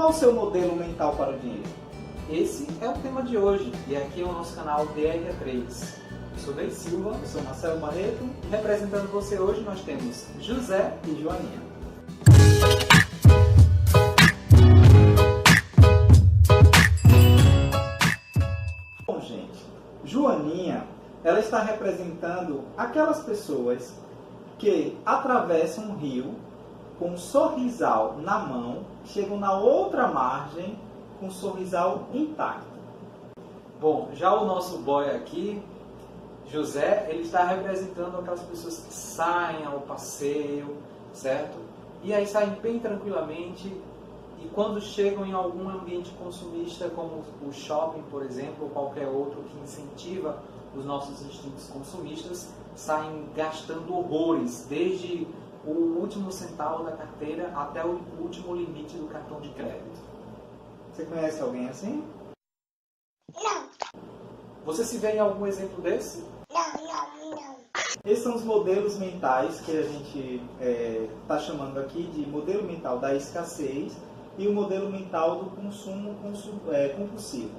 Qual o seu modelo mental para o dinheiro? Esse é o tema de hoje e aqui é o nosso canal DRA3. Eu sou Dei Silva, Eu sou Marcelo Barreto e representando você hoje nós temos José. e Joaninha. Bom, gente, Joaninha, ela está representando aquelas pessoas que atravessam um rio com um sorrisal na mão, chegam na outra margem com um sorrisal intacto. Bom, já o nosso boy aqui, José, ele está representando aquelas pessoas que saem ao passeio, certo? E aí saem bem tranquilamente e quando chegam em algum ambiente consumista, como o shopping, por exemplo, ou qualquer outro que incentiva os nossos instintos consumistas, saem gastando horrores, desde o último centavo da carteira até o último limite do cartão de crédito. Você conhece alguém assim? Não, Você se vê em algum exemplo desse? não. Esses são os modelos mentais que a gente está chamando aqui de modelo mental da escassez e o modelo mental do consumo compulsivo.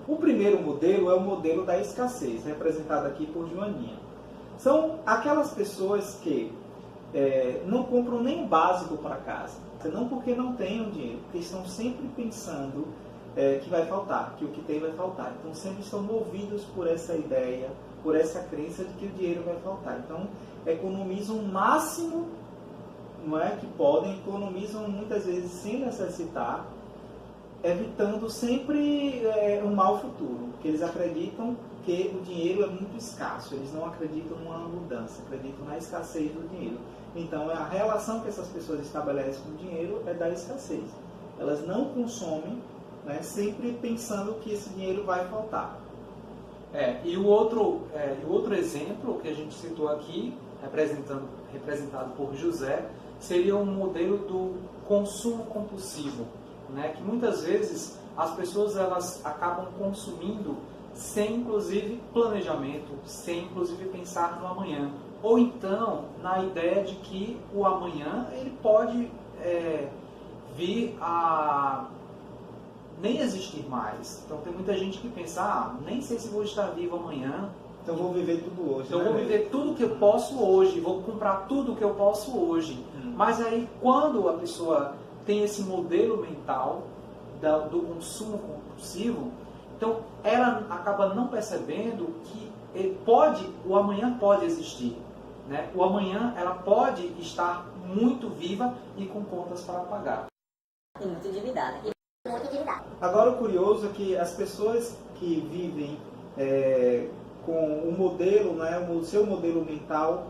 O primeiro modelo é o modelo da escassez, representado aqui por Joaninha. São aquelas pessoas que não compram nem o básico para casa, não porque não tenham dinheiro, porque estão sempre pensando que vai faltar, que o que tem vai faltar. Então sempre estão movidos por essa ideia, por essa crença de que o dinheiro vai faltar. Então economizam o máximo, não é, que podem, economizam muitas vezes sem necessitar, evitando sempre um mau futuro, porque eles acreditam que o dinheiro é muito escasso, eles não acreditam numa abundância, acreditam na escassez do dinheiro. Então a relação que essas pessoas estabelecem com o dinheiro é da escassez. Elas não consomem, né, sempre pensando que esse dinheiro vai faltar. E o outro exemplo que a gente citou aqui, representado por José, seria um modelo do consumo compulsivo, né? Que muitas vezes as pessoas elas acabam consumindo sem inclusive planejamento, sem inclusive pensar no amanhã, ou então na ideia de que o amanhã ele pode vir a nem existir mais. Então tem muita gente que pensa, nem sei se vou estar vivo amanhã, Então vou viver tudo hoje. então né, vou viver tudo que eu posso hoje, vou comprar tudo que eu posso hoje. Mas aí quando a pessoa tem esse modelo mental do consumo compulsivo, então ela acaba não percebendo que o amanhã pode existir, né? O amanhã ela pode estar muito viva e com contas para pagar. E muito endividada. Agora o curioso é que as pessoas que vivem com o modelo, né, o seu modelo mental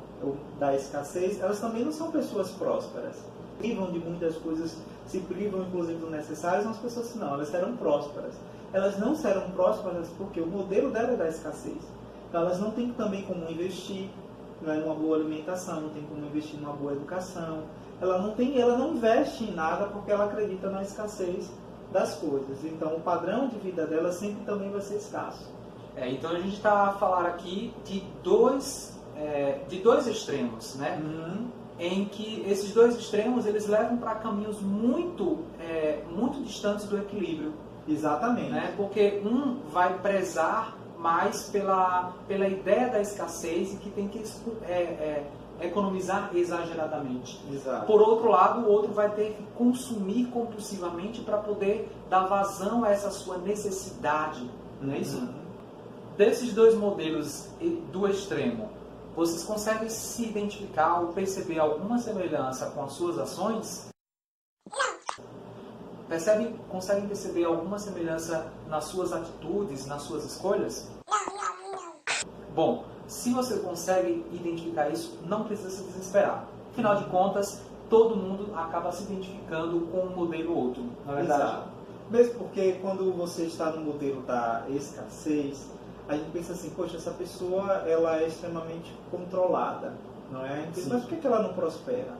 da escassez, elas também não são pessoas prósperas. Privam de muitas coisas, se privam inclusive do necessário, são as pessoas que não, elas serão prósperas. Elas não serão prósperas porque o modelo dela é da escassez. Então elas não têm também como investir, né, numa boa alimentação, não tem como investir numa boa educação. Ela não investe em nada porque ela acredita na escassez das coisas. Então o padrão de vida dela sempre também vai ser escasso. Então a gente está a falar aqui de dois extremos, né? Em que esses dois extremos eles levam para caminhos muito distantes do equilíbrio. Exatamente. Né? Porque um vai prezar mais pela ideia da escassez e que tem que economizar exageradamente. Exato. Por outro lado, o outro vai ter que consumir compulsivamente para poder dar vazão a essa sua necessidade. Não é isso? Desses dois modelos do extremo, vocês conseguem se identificar ou perceber alguma semelhança com as suas ações? Conseguem perceber alguma semelhança nas suas atitudes, nas suas escolhas? Não. Bom, se você consegue identificar isso, não precisa se desesperar. Afinal de contas, todo mundo acaba se identificando com um modelo ou outro, na verdade. Exato. Mesmo porque quando você está no modelo da escassez, a gente pensa assim, poxa, essa pessoa ela é extremamente controlada, não é? Mas por que ela não prospera?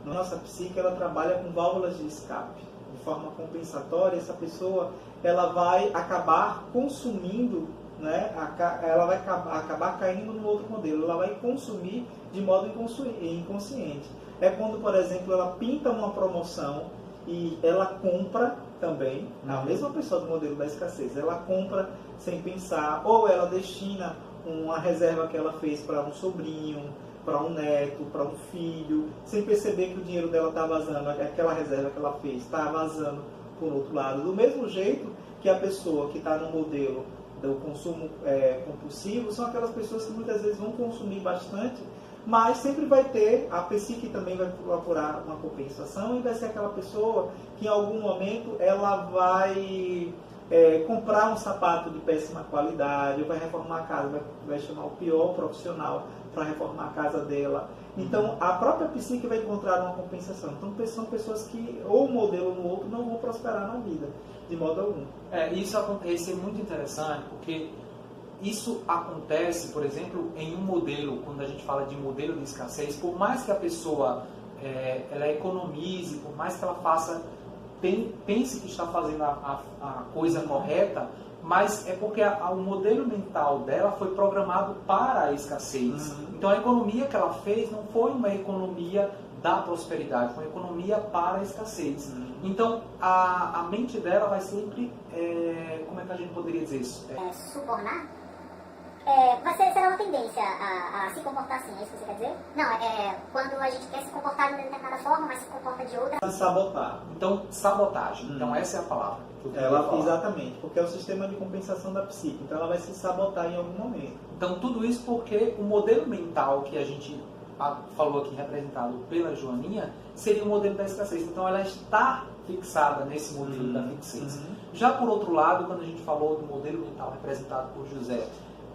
Na nossa psique, ela trabalha com válvulas de escape. De forma compensatória, essa pessoa ela vai acabar consumindo, né? Ela vai acabar caindo no outro modelo, ela vai consumir de modo inconsciente. É quando, por exemplo, ela pinta uma promoção e ela compra também, a mesma pessoa do modelo da escassez, ela compra sem pensar, ou ela destina uma reserva que ela fez para um sobrinho, para um neto, para um filho, sem perceber que o dinheiro dela está vazando, aquela reserva que ela fez está vazando por outro lado. Do mesmo jeito que a pessoa que está no modelo do consumo compulsivo são aquelas pessoas que muitas vezes vão consumir bastante, mas sempre vai ter, a psique também vai procurar uma compensação e vai ser aquela pessoa que em algum momento ela vai comprar um sapato de péssima qualidade, vai reformar a casa, vai chamar o pior profissional para reformar a casa dela. Então a própria psique vai encontrar uma compensação. Então são pessoas que ou um modelo ou no outro não vão prosperar na vida, de modo algum. Isso é muito interessante, porque isso acontece, por exemplo, em um modelo, quando a gente fala de modelo de escassez, por mais que a pessoa ela economize, por mais que ela pense que está fazendo a coisa correta, mas é porque o modelo mental dela foi programado para a escassez. Então a economia que ela fez não foi uma economia da prosperidade, foi uma economia para a escassez. Então a mente dela vai sempre, como é que a gente poderia dizer isso? Subornar? Será uma tendência a se comportar assim, é isso que você quer dizer? Não, quando a gente quer se comportar de uma determinada forma, mas se comporta de outra. Se sabotar. Então, sabotagem. Então, essa é a palavra que eu queria falar. Exatamente, porque é o sistema de compensação da psique. Então, ela vai se sabotar em algum momento. Então, tudo isso porque o modelo mental que a gente falou aqui, representado pela Joaninha, seria o modelo da escassez. Então, ela está fixada nesse modelo da fixez. Já por outro lado, quando a gente falou do modelo mental representado por José,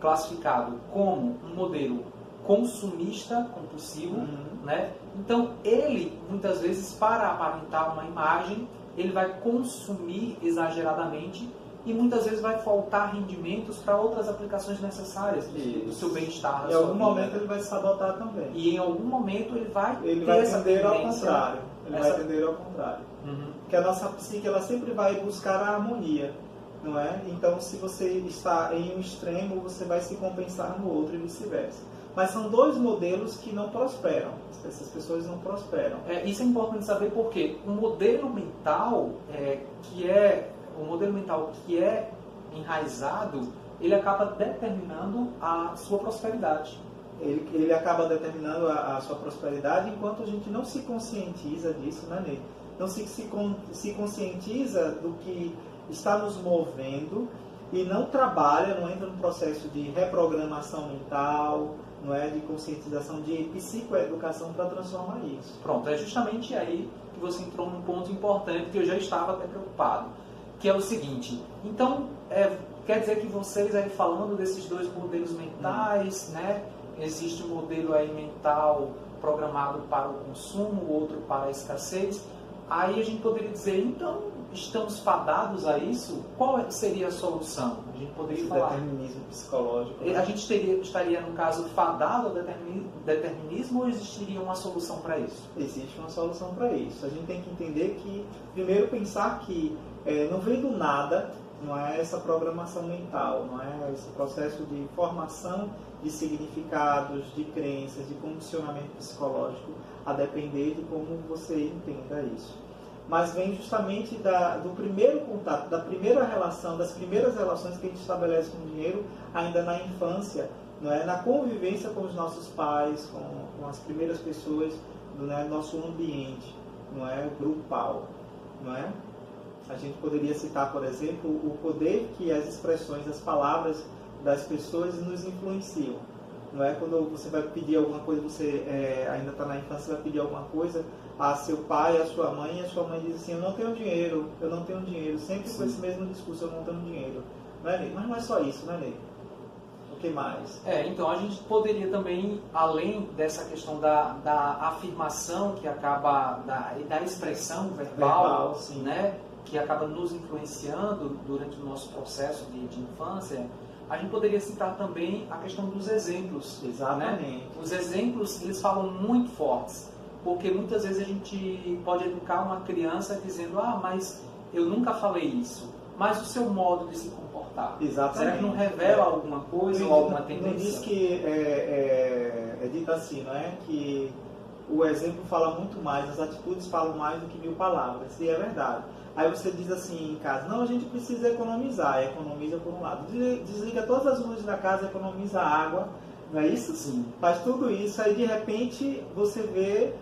classificado como um modelo consumista compulsivo, né? Então ele, muitas vezes, para aparentar uma imagem, ele vai consumir exageradamente e muitas vezes vai faltar rendimentos para outras aplicações necessárias do seu bem-estar. Em algum momento ele vai se sabotar também. E em algum momento ele vai tender ao contrário. Ele vai tender ao contrário. Porque a nossa psique, ela sempre vai buscar a harmonia. Não é? Então, se você está em um extremo, você vai se compensar no outro e vice-versa. Mas são dois modelos que não prosperam. Essas pessoas não prosperam. Isso é importante saber porque o modelo mental que é enraizado, ele acaba determinando a sua prosperidade. Ele acaba determinando a sua prosperidade enquanto a gente não se conscientiza disso, né, Ney? Não se conscientiza do que está nos movendo e não trabalha, não entra no processo de reprogramação mental, não é, de conscientização, de psicoeducação para transformar isso. Pronto, é justamente aí que você entrou num ponto importante que eu já estava até preocupado, que é o seguinte, então, quer dizer que vocês aí falando desses dois modelos mentais, né, existe um modelo aí mental programado para o consumo, o outro para a escassez, aí a gente poderia dizer, então, estamos fadados a isso? Qual seria a solução? A gente poderia falar. Determinismo psicológico. A gente estaria, no caso, fadado ao determinismo ou existiria uma solução para isso? Existe uma solução para isso. A gente tem que entender que, primeiro, pensar que não vem do nada, não é essa programação mental, não é esse processo de formação de significados, de crenças, de condicionamento psicológico, a depender de como você entenda isso. Mas vem justamente do primeiro contato, da primeira relação, das primeiras relações que a gente estabelece com o dinheiro ainda na infância, não é? Na convivência com os nossos pais, com as primeiras pessoas do nosso ambiente, não é? Grupal, não é? A gente poderia citar, por exemplo, o poder que as expressões, as palavras das pessoas nos influenciam. Não é? Quando você vai pedir alguma coisa, você ainda está na infância, vai pedir alguma coisa a seu pai, a sua mãe, e a sua mãe diz assim, eu não tenho dinheiro, sempre com esse mesmo discurso, eu não tenho dinheiro. Não é, Ney? Mas não é só isso, não é, Ney? O que mais? Então a gente poderia também, além dessa questão da afirmação que acaba, da expressão verbal sim, né, que acaba nos influenciando durante o nosso processo de infância, a gente poderia citar também a questão dos exemplos. Exatamente. Né? Os exemplos, eles falam muito fortes, porque muitas vezes a gente pode educar uma criança dizendo, mas eu nunca falei isso, mas o seu modo de se comportar. Exatamente. Será que não revela alguma coisa ou alguma tendência? Não diz que é dito assim, não é? Que o exemplo fala muito mais, as atitudes falam mais do que 1000 palavras, e é verdade. Aí você diz assim em casa, não, a gente precisa economizar, economiza por um lado. Desliga todas as luzes da casa, economiza água, não é isso? Sim. Faz tudo isso, aí de repente você vê,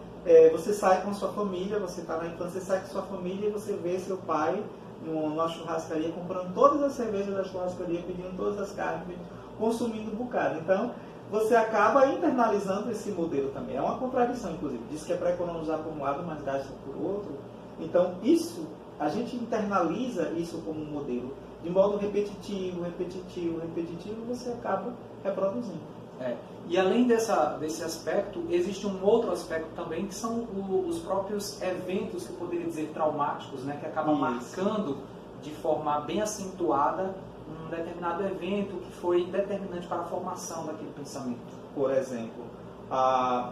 você sai com sua família, você está na infância, você sai com sua família e você vê seu pai numa churrascaria, comprando todas as cervejas da churrascaria, pedindo todas as carnes, consumindo um bocado. Então, você acaba internalizando esse modelo também. É uma contradição, inclusive. Diz que é para economizar por um lado, mas gasta por outro. Então, isso, a gente internaliza isso como um modelo. De modo repetitivo, você acaba reproduzindo. E além desse aspecto, existe um outro aspecto também, que são os próprios eventos, que eu poderia dizer traumáticos, né, que acabam marcando de forma bem acentuada um determinado evento que foi determinante para a formação daquele pensamento. Por exemplo,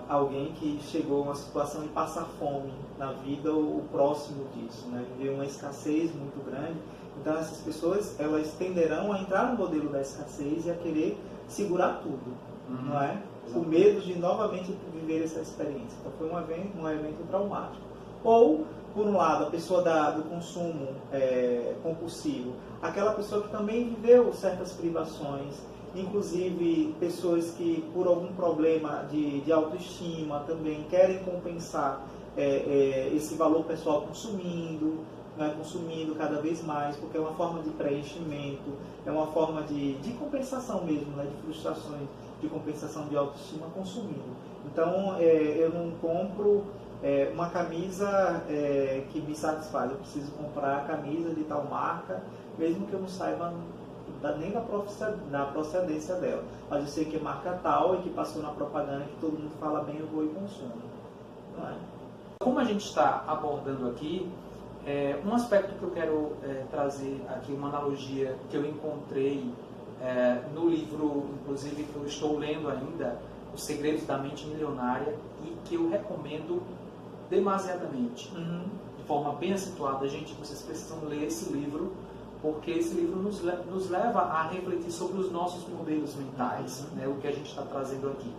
alguém que chegou a uma situação de passar fome na vida ou próximo disso, né, viveu uma escassez muito grande. Então essas pessoas, elas tenderão a entrar no modelo da escassez e a querer segurar tudo, não é? O medo de novamente viver essa experiência. Então foi um evento traumático. Ou, por um lado, a pessoa do consumo compulsivo, aquela pessoa que também viveu certas privações, inclusive pessoas que, por algum problema de autoestima, também querem compensar esse valor pessoal consumindo, né, consumindo cada vez mais, porque é uma forma de preenchimento, é uma forma de compensação mesmo, né, de frustrações, de compensação de autoestima consumindo. Então, eu não compro uma camisa que me satisfaz, eu preciso comprar a camisa de tal marca, mesmo que eu não saiba nem da procedência dela. Mas eu sei que é marca tal e que passou na propaganda, que todo mundo fala bem, eu vou e consumo. Não é? Como a gente está abordando aqui, um aspecto que eu quero trazer aqui, uma analogia que eu encontrei no livro, inclusive, que eu estou lendo ainda, Os Segredos da Mente Milionária, e que eu recomendo demasiadamente, de forma bem acentuada. Gente, vocês precisam ler esse livro, porque esse livro nos leva a refletir sobre os nossos modelos mentais, né, o que a gente está trazendo aqui.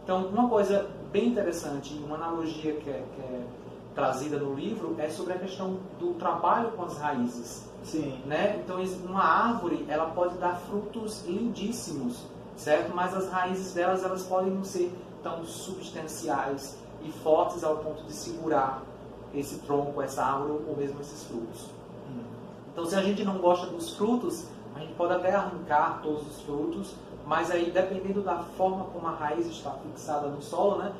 Então, uma coisa bem interessante, uma analogia que é trazida no livro, é sobre a questão do trabalho com as raízes. Sim. Né? Então, uma árvore, ela pode dar frutos lindíssimos, certo? Mas as raízes delas, elas podem não ser tão substanciais e fortes ao ponto de segurar esse tronco, essa árvore ou mesmo esses frutos. Então, se a gente não gosta dos frutos, a gente pode até arrancar todos os frutos, mas aí, dependendo da forma como a raiz está fixada no solo, né,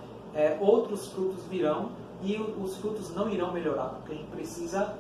outros frutos virão e os frutos não irão melhorar, porque a gente precisa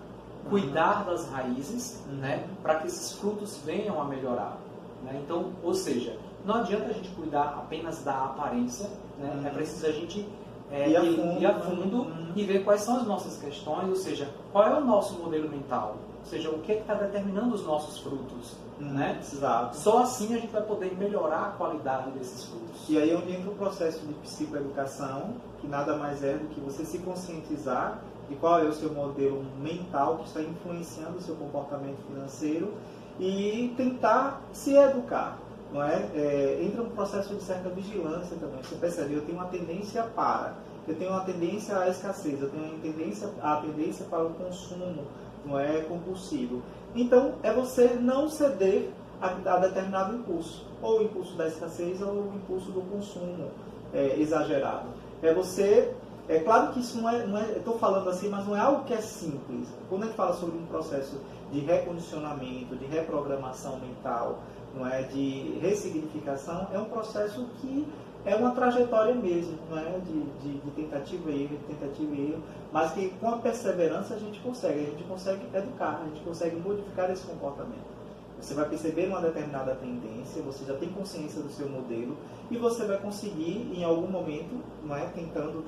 cuidar das raízes, né, para que esses frutos venham a melhorar. Né? Então, ou seja, não adianta a gente cuidar apenas da aparência, né? É preciso a gente ir a fundo e ver quais são as nossas questões, ou seja, qual é o nosso modelo mental, ou seja, o que está determinando os nossos frutos. Né? Exato. Só assim a gente vai poder melhorar a qualidade desses frutos. E aí é onde entra o processo de psicoeducação, que nada mais é do que você se conscientizar de qual é o seu modelo mental que está influenciando o seu comportamento financeiro e tentar se educar. Não é? Entra um processo de certa vigilância também. Você percebe, eu tenho uma tendência eu tenho uma tendência à escassez, eu tenho a tendência para o consumo, não é, compulsivo. Então, é você não ceder a determinado impulso, ou o impulso da escassez ou o impulso do consumo exagerado. É claro que isso não é, estou falando assim, mas não é algo que é simples. Quando a gente fala sobre um processo de recondicionamento, de reprogramação mental, não é, de ressignificação, é um processo que é uma trajetória mesmo, não é, de tentativa e erro, mas que com a perseverança a gente consegue educar, a gente consegue modificar esse comportamento. Você vai perceber uma determinada tendência, você já tem consciência do seu modelo e você vai conseguir, em algum momento, não é, tentando,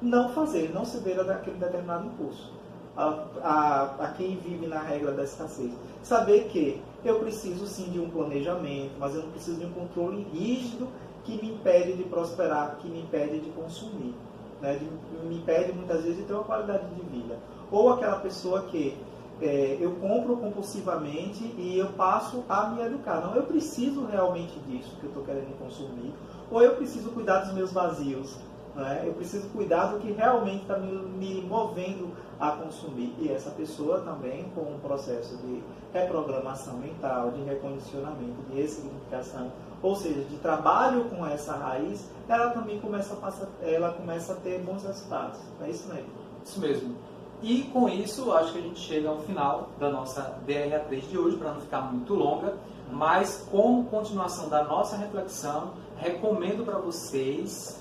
não fazer, não ceder àquele determinado impulso. A quem vive na regra da escassez. Saber que eu preciso sim de um planejamento, mas eu não preciso de um controle rígido que me impede de prosperar, que me impede de consumir, né? Me impede muitas vezes de ter uma qualidade de vida. Ou aquela pessoa que eu compro compulsivamente e eu passo a me educar. Não, eu preciso realmente disso que eu estou querendo consumir, ou eu preciso cuidar dos meus vazios. né? Eu preciso cuidar do que realmente está me movendo a consumir. E essa pessoa também, com um processo de reprogramação mental, de recondicionamento, de ressignificação, ou seja, de trabalho com essa raiz, ela também começa a ter bons resultados. É isso mesmo. Isso mesmo. E com isso, acho que a gente chega ao final da nossa DRA3 de hoje, para não ficar muito longa, mas como continuação da nossa reflexão, recomendo para vocês,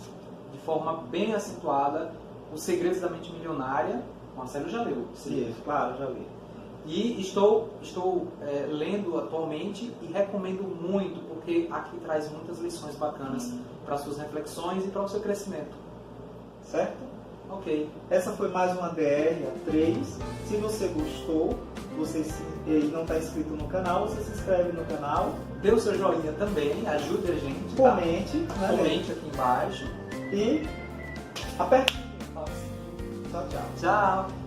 de forma bem acentuada, Os Segredos da Mente Milionária. Marcelo já leu. Sim, claro, já li. E estou lendo atualmente e recomendo muito, porque aqui traz muitas lições bacanas para suas reflexões e para o seu crescimento. Certo? Ok. Essa foi mais uma DRA3. Se você gostou, e não está inscrito no canal, você se inscreve no canal. Dê o seu joinha também, ajude a gente. Tá? Comente. Né? Comente aqui embaixo. E aperte. Tchau, tchau. Tchau.